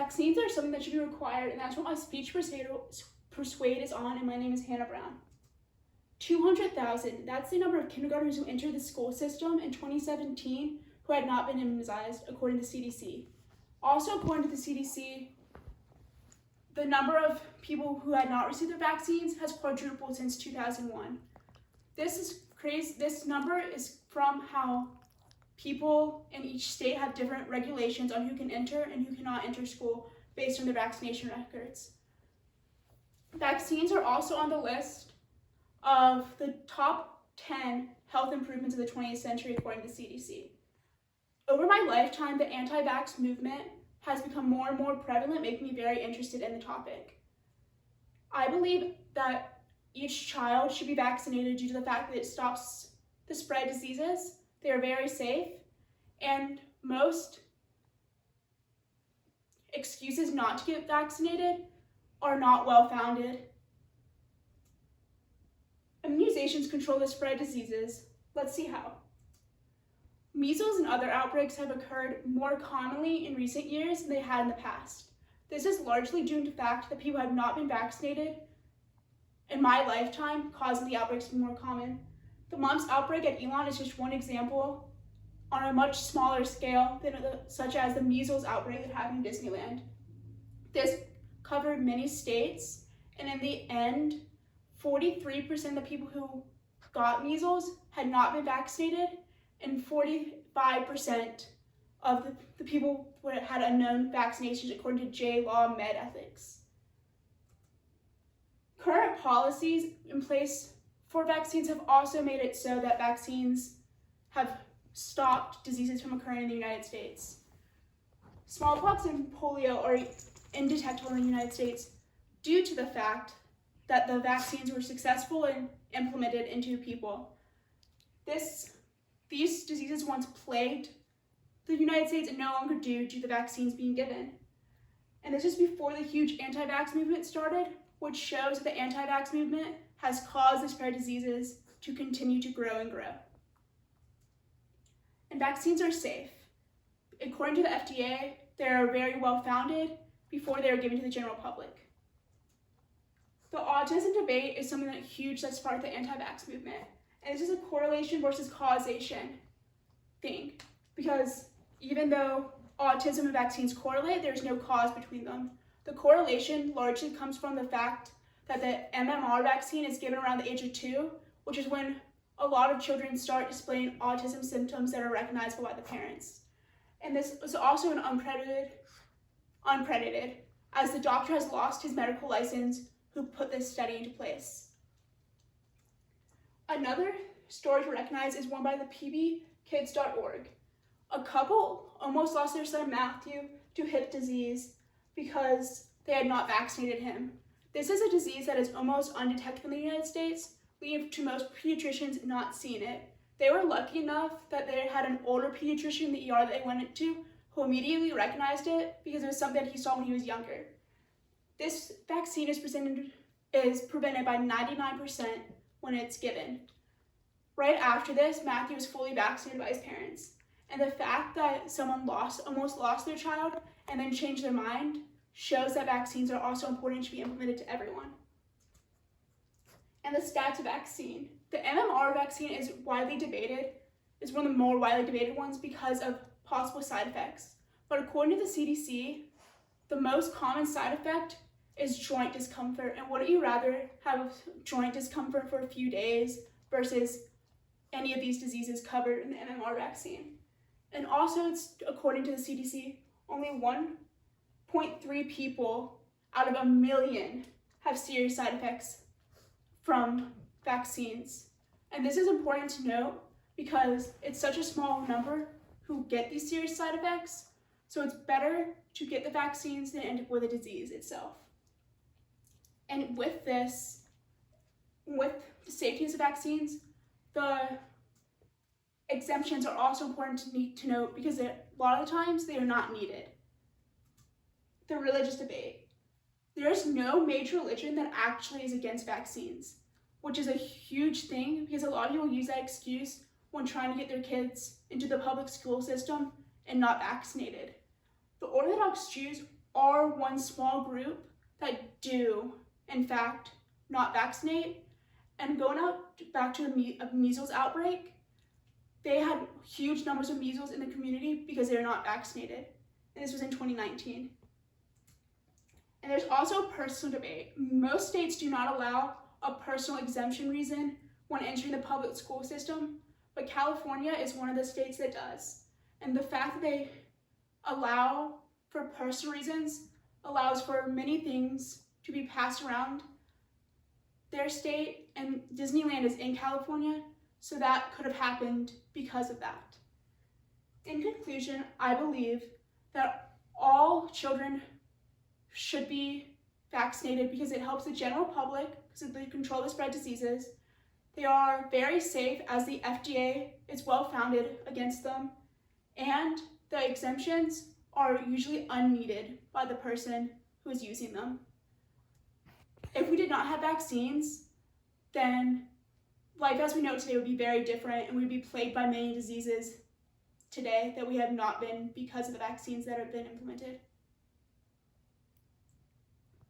Vaccines are something that should be required, and that's what my speech Persuade is on, and my name is Hannah Brown. 200,000, that's the number of kindergartners who entered the school system in 2017 who had not been immunized, according to CDC. Also, according to the CDC, the number of people who had not received their vaccines has quadrupled since 2001. This is crazy. This number is from how people in each state have different regulations on who can enter and who cannot enter school based on their vaccination records. Vaccines are also on the list of the top 10 health improvements of the 20th century, according to CDC. Over my lifetime, the anti-vax movement has become more and more prevalent, making me very interested in the topic. I believe that each child should be vaccinated due to the fact that it stops the spread of diseases. They are very safe, and most excuses not to get vaccinated are not well-founded. Immunizations control the spread of diseases. Let's see how. Measles and other outbreaks have occurred more commonly in recent years than they had in the past. This is largely due to the fact that people have not been vaccinated in my lifetime, causing the outbreaks to be more common. The mumps outbreak at Elon is just one example on a much smaller scale than such as the measles outbreak that happened in Disneyland. This covered many states, and in the end, 43% of the people who got measles had not been vaccinated, and 45% of the people had unknown vaccinations, according to J-Law Med Ethics. Current policies in place for vaccines have also made it so that vaccines have stopped diseases from occurring in the United States. Smallpox and polio are indetectable in the United States due to the fact that the vaccines were successful and implemented into people. These diseases once plagued the United States and no longer do due to the vaccines being given. And this is before the huge anti-vax movement started, which shows that the anti-vax movement has caused the spread of diseases to continue to grow and grow. And vaccines are safe. According to the FDA, they are very well founded before they are given to the general public. The autism debate is something that's part of the anti-vax movement. And this is a correlation versus causation thing, because even though autism and vaccines correlate, there's no cause between them. The correlation largely comes from the fact that the MMR vaccine is given around the age of 2, which is when a lot of children start displaying autism symptoms that are recognizable by the parents. And this is also an uncredited, as the doctor has lost his medical license who put this study into place. Another story to recognize is one by the pbkids.org. A couple almost lost their son Matthew to hip disease because they had not vaccinated him. This is a disease that is almost undetectable in the United States, leading to most pediatricians not seeing it. They were lucky enough that they had an older pediatrician in the ER that they went into who immediately recognized it because it was something that he saw when he was younger. This vaccine is prevented by 99% when it's given. Right after this, Matthew was fully vaccinated by his parents. And the fact that someone almost lost their child and then changed their mind shows that vaccines are also important to be implemented to everyone. And the stats of vaccine. The MMR vaccine is widely debated, is one of the more widely debated ones because of possible side effects. But according to the CDC, the most common side effect is joint discomfort. And wouldn't you rather have joint discomfort for a few days versus any of these diseases covered in the MMR vaccine? And also, it's according to the CDC, only 1.3 people out of 1 million have serious side effects from vaccines. And this is important to note because it's such a small number who get these serious side effects. So it's better to get the vaccines than end up with a disease itself. And with the safety of vaccines, the exemptions are also important to note because a lot of the times they are not needed. The religious debate. There is no major religion that actually is against vaccines, which is a huge thing because a lot of people use that excuse when trying to get their kids into the public school system and not vaccinated. The Orthodox Jews are one small group that do, in fact, not vaccinate. And going back to a measles outbreak, they had huge numbers of measles in the community because they were not vaccinated. And this was in 2019. And there's also personal debate. Most states do not allow a personal exemption reason when entering the public school system, but California is one of the states that does. And the fact that they allow for personal reasons allows for many things to be passed around their state, and Disneyland is in California, so that could have happened because of that. In conclusion, I believe that all children should be vaccinated because it helps the general public because they control the spread diseases. They are very safe as the FDA is well founded against them, and the exemptions are usually unneeded by the person who is using them. If we did not have vaccines, then life as we know it today would be very different, and we'd be plagued by many diseases today that we have not been because of the vaccines that have been implemented.